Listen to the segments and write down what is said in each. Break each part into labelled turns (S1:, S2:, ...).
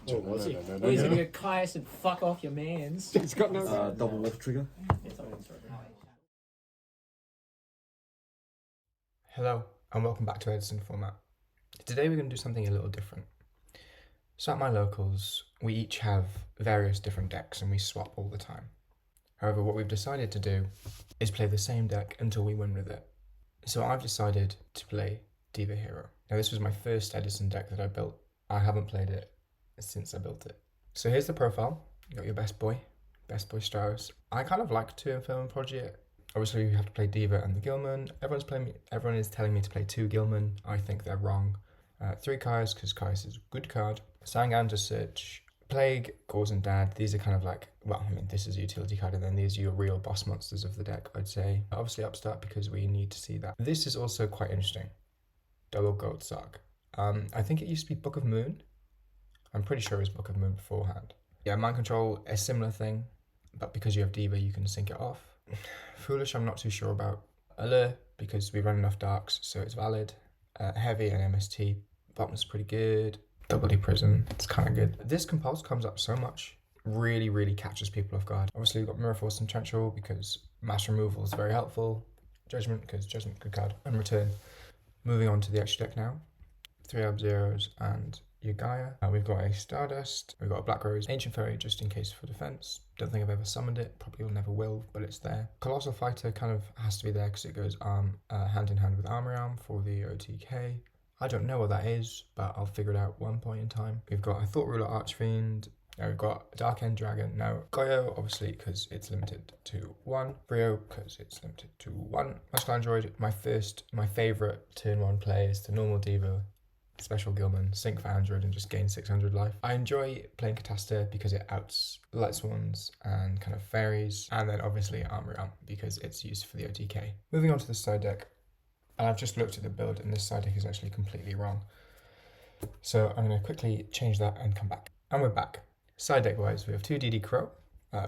S1: What was it?
S2: No.
S1: What is it? Kai said, "Fuck off, your mans."
S3: It's got no...
S4: double water trigger.
S3: Hello, and welcome back to Edison format. Today we're going to do something a little different. So at my locals, we each have various different decks and we swap all the time. However, what we've decided to do is play the same deck until we win with it. So I've decided to play Diva Hero. Now this was my first Edison deck that I built. I haven't played it since I built it. So here's the profile. You got your best boy Strauss. I kind of like to film project. Obviously you have to play Diva and the Gilman. Everyone is telling me to play 2 Gilman. I think they're wrong. 3 Kai's, because Kai's is a good card. Sangan to search. Plague, Gauze and Dad. These are kind of like, well, I mean, this is a utility card, and then these are your real boss monsters of the deck, I'd say. Obviously Upstart, because we need to see that. This is also quite interesting. Double Gold Sock. I think it used to be Book of Moon. I'm pretty sure it was Book of Moon beforehand. Yeah, Mind Control, a similar thing, but because you have Diva, you can sync it off. Foolish, I'm not too sure about. Allure, because we run enough darks, so it's valid. Heavy and MST. Bottom's pretty good. Double D Prison, it's kind of good. This Compulse comes up so much, really catches people off guard. Obviously we've got Mirror Force and Torrential because mass removal is very helpful. Judgment, because Judgment, good card. And Return. Moving on to the extra deck now. 3 Ob-Zeros and your Gaia. We've got a Stardust, we've got a Black Rose, Ancient Fairy just in case for defense. Don't think I've ever summoned it, probably never will, but it's there. Colossal Fighter kind of has to be there because it goes hand in hand with Armory Arm for the OTK. I don't know what that is, but I'll figure it out one point in time. We've got a Thought Ruler Archfiend. Now we've got Dark End Dragon. Now Goyo, obviously, because it's limited to 1. Brio, because it's limited to 1. Magical Android, my favourite turn 1 play is the normal Diva, Special Gilman, sync for Android and just gain 600 life. I enjoy playing Catasta because it outs Light Swans and kind of fairies, and then obviously Armory Arm because it's used for the OTK. Moving on to the side deck. And I've just looked at the build and this side deck is actually completely wrong. So I'm going to quickly change that and come back. And we're back. Side deck wise, we have 2 DD Crow,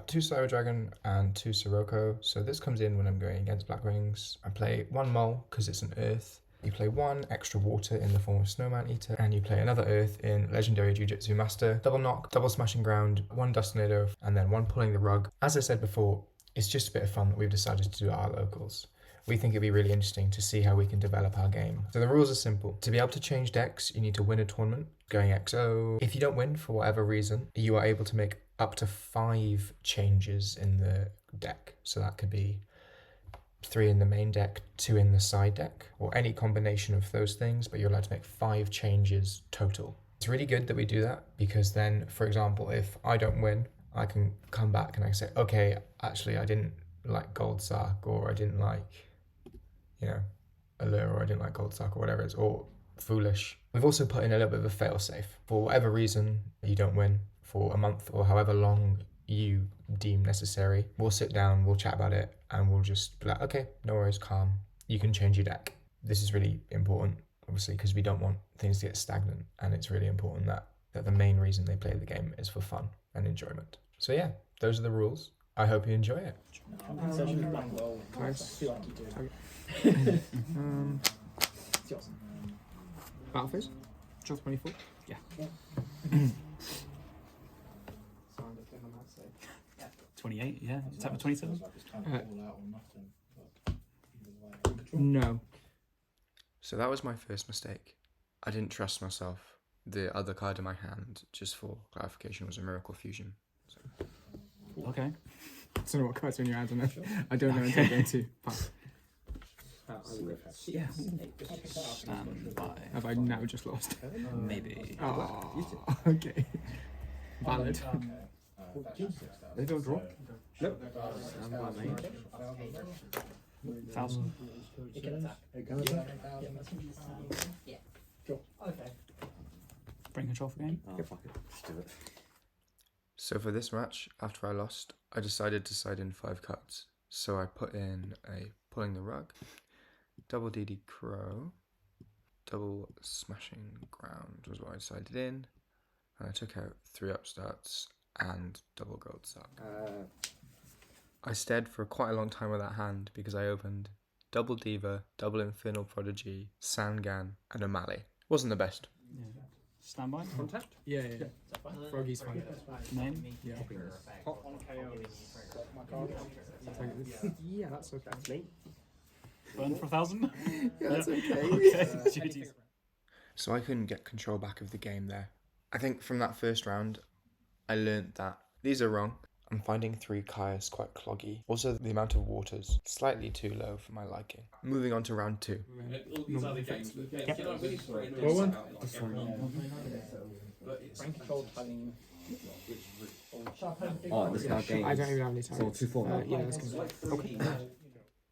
S3: 2 Cyber Dragon and 2 Sirocco. So this comes in when I'm going against Black Wings. I play 1 Mole because it's an Earth. You play 1 extra water in the form of Snowman Eater, and you play another Earth in Legendary Jiu-Jitsu Master. Double Knock, double Smashing Ground, 1 Dust Tornado, and then 1 Pulling the Rug. As I said before, it's just a bit of fun that we've decided to do at our locals. We think it'd be really interesting to see how we can develop our game. So the rules are simple. To be able to change decks, you need to win a tournament, going X-0. If you don't win for whatever reason, you are able to make up to 5 changes in the deck. So that could be 3 in the main deck, 2 in the side deck, or any combination of those things, but you're allowed to make 5 changes total. It's really good that we do that because then, for example, if I don't win, I can come back and I can say, okay, actually I didn't like Gold Sark, or I didn't like, Allure, or I didn't like Gold Sark, or whatever it is, or Foolish. We've also put in a little bit of a fail-safe. For whatever reason you don't win for a month or however long you deem necessary, we'll sit down, we'll chat about it, and we'll just be like, okay, no worries, calm. You can change your deck. This is really important, obviously, because we don't want things to get stagnant, and it's really important that the main reason they play the game is for fun and enjoyment. So yeah, those are the rules. I hope you enjoy it.
S5: Battle phase? Draw 24? Yeah. 28, yeah. Tap for 27? No.
S3: So that was my first mistake. I didn't trust myself. The other card in my hand, just for clarification, was a Miracle Fusion. So.
S5: Okay.
S1: I don't know what cards are in your hand, I don't know until going to pass.
S5: Yeah. Stand by.
S1: Have I now just lost?
S5: Maybe.
S1: Oh, okay. Valid.
S4: They don't draw?
S1: Nope.
S5: Stand by me. 1,000. Bring control for game.
S4: Yeah, fuck it. Let's do it.
S3: So for this match, after I lost, I decided to side in 5 cards. So I put in a Pulling the Rug, double DD Crow, double Smashing Ground was what I decided in, and I took out 3 Upstarts and double Gold Sock. I stared for quite a long time with that hand because I opened double Diva, double Infernal Prodigy, Sangan, and O'Malley. Wasn't the best.
S5: Yeah. Standby.
S2: Contact?
S1: Yeah, yeah. Froggy's fine.
S5: Name.
S1: Yeah. Yeah, that's okay.
S5: Burn for 1,000.
S1: Yeah, that's okay.
S5: Okay. Duties.
S3: So I couldn't get control back of the game there. I think from that first round, I learnt that these are wrong. I'm finding 3 Caius quite cloggy. Also, the amount of water's slightly too low for my liking. Moving on to round 2.
S4: These are the games. Oh, this card game.
S1: I don't even have any time.
S4: So 2-4.
S1: Yeah, that's good.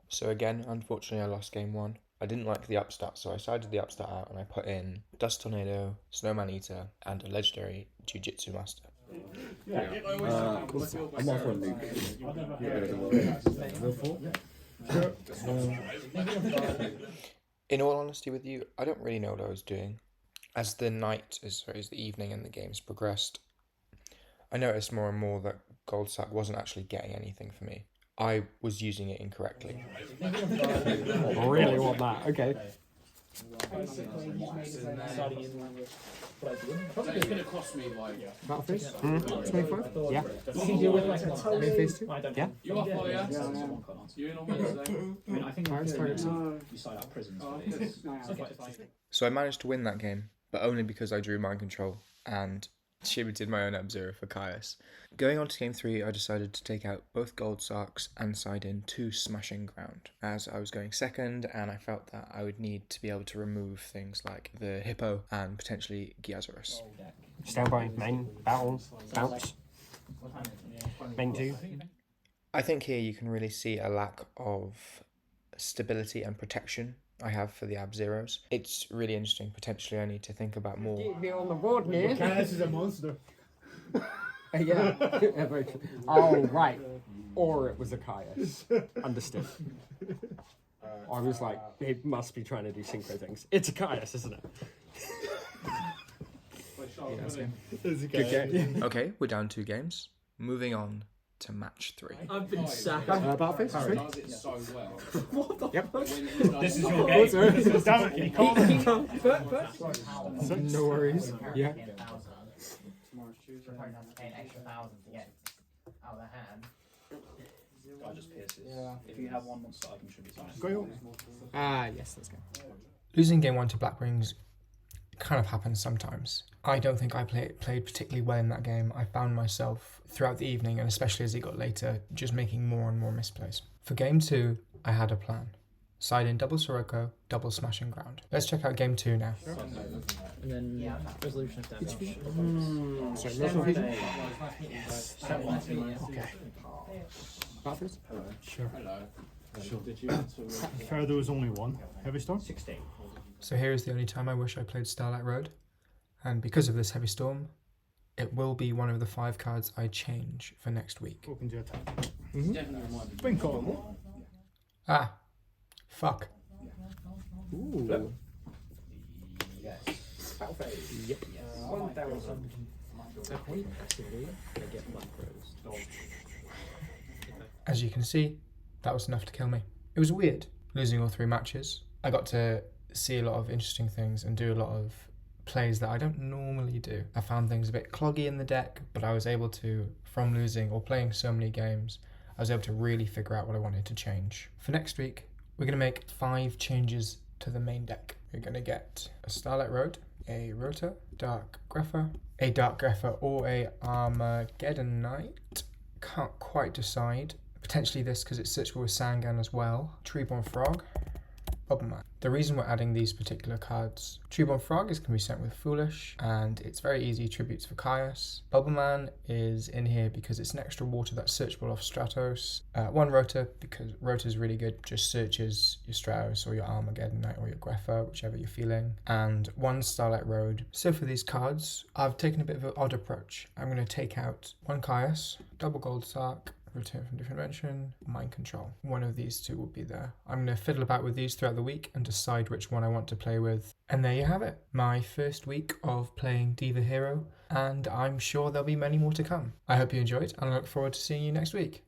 S3: So again, unfortunately, I lost game 1. I didn't like the upstart, so I sided the upstart out and I put in Dust Tornado, Snowman Eater, and a legendary Jiu-Jitsu Master.
S4: I'm off on Luke.
S3: In all honesty with you, I don't really know what I was doing. As the evening and the games progressed, I noticed more and more that Gold Sack wasn't actually getting anything for me. I was using it incorrectly.
S1: I really want that. Okay.
S4: It's going to cost me like.
S1: Battlefield? 25?
S5: Yeah.
S1: Main phase 2?
S5: Yeah.
S4: You off, are ya? You in on Wednesday?
S6: I think
S1: Pirates, targets.
S6: you side out prisons.
S3: So I managed to win that game, but only because I drew mind control and distributed my own X-0 for Caius. Going on to game 3, I decided to take out both Gold Sarks and side in 2 Smashing Ground, as I was going second and I felt that I would need to be able to remove things like the Hippo and potentially Gyazarus.
S2: Standby, main, battle, bounce. Main 2.
S3: I think here you can really see a lack of stability and protection I have for the X-0s. It's really interesting. Potentially I need to think about more.
S1: Get me on the board, man.
S7: Caius is a monster.
S1: Yeah. Oh, right. Or it was a Caius. Understood.
S2: I was like, they must be trying to do synchro things. It's a Caius, isn't it?
S1: Yeah, that's good.
S7: It's
S1: Good game.
S3: Okay, we're down 2 games. Moving on to match 3.
S7: I've been sacked.
S1: Battlefield?
S4: He does it so well.
S1: Yep.
S6: This is your
S1: Oh,
S6: game.
S1: sorry.
S6: This is down. You can't.
S1: No worries. Yeah.
S8: Probably have to pay an extra 1,000 to get out of the hand.
S6: I just pierces. If you have one monster, I contribute to it.
S1: Go. Ah, yes, let's go.
S3: Losing game 1 to Blackwings kind of happens sometimes. I don't think I played particularly well in that game. I found myself throughout the evening, and especially as it got later, just making more and more misplays. For game 2, I had a plan. Side in double Sirocco, double Smashing Ground. Let's check out game 2 now.
S7: And then resolution of damage.
S1: Sorry, National Fusion? Okay. Battlefield?
S2: Sure.
S4: Hello.
S6: Fair, there was only one. Heavy storm?
S8: 16.
S3: So here is the only time I wish I played Starlight Road. And because of this Heavy Storm, it will be one of the 5 cards I change for next week.
S6: Open to attack.
S4: Definitely reminded me.
S6: Blink on.
S3: Ah, fuck.
S1: Ooh.
S8: Yep.
S1: 1,000. I pay passively. I get Black Rose.
S3: As you can see, that was enough to kill me. It was weird, losing all 3 matches. I got to see a lot of interesting things and do a lot of plays that I don't normally do. I found things a bit cloggy in the deck, but I was able to, from losing or playing so many games, I was able to really figure out what I wanted to change. For next week, we're going to make 5 changes to the main deck. We're going to get a Starlight Road, a Rota, Dark Grepher, a Dark Grepher or a Armageddon Knight. Can't quite decide. Potentially this because it's searchable with Sangan as well. Treeborn Frog, Bubbleman. The reason we're adding these particular cards, Treeborn Frog is going to be sent with Foolish, and it's very easy tributes for Caius. Bubbleman is in here because it's an extra water that's searchable off Stratos. 1 Rota, because Rota is really good, just searches your Stratos or your Armageddon Knight or your Grepher, whichever you're feeling. And 1 Starlight Road. So for these cards, I've taken a bit of an odd approach. I'm going to take out 1 Caius, double Gold Sark, Return from Different Dimension, Mind Control. One of these 2 will be there. I'm going to fiddle about with these throughout the week and decide which one I want to play with. And there you have it. My first week of playing Diva Hero, and I'm sure there'll be many more to come. I hope you enjoyed, and I look forward to seeing you next week.